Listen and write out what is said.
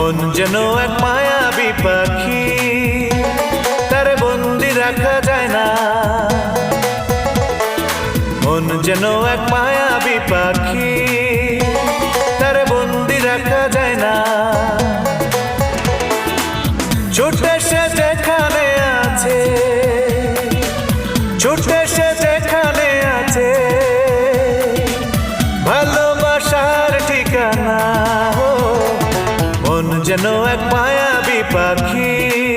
মন যেন এক মায়াবী পাখি, তারে বন্দি রাখা যায় না। মন যেন এক মায়াবী পাখি, তারে বন্দি রাখা যায় না। ছুটে সে যেখানে আছে, ছুটে সে যেখানে আছে, ভালোবাসার ঠিকানা। মন যেন এক মায়াবী পাখি।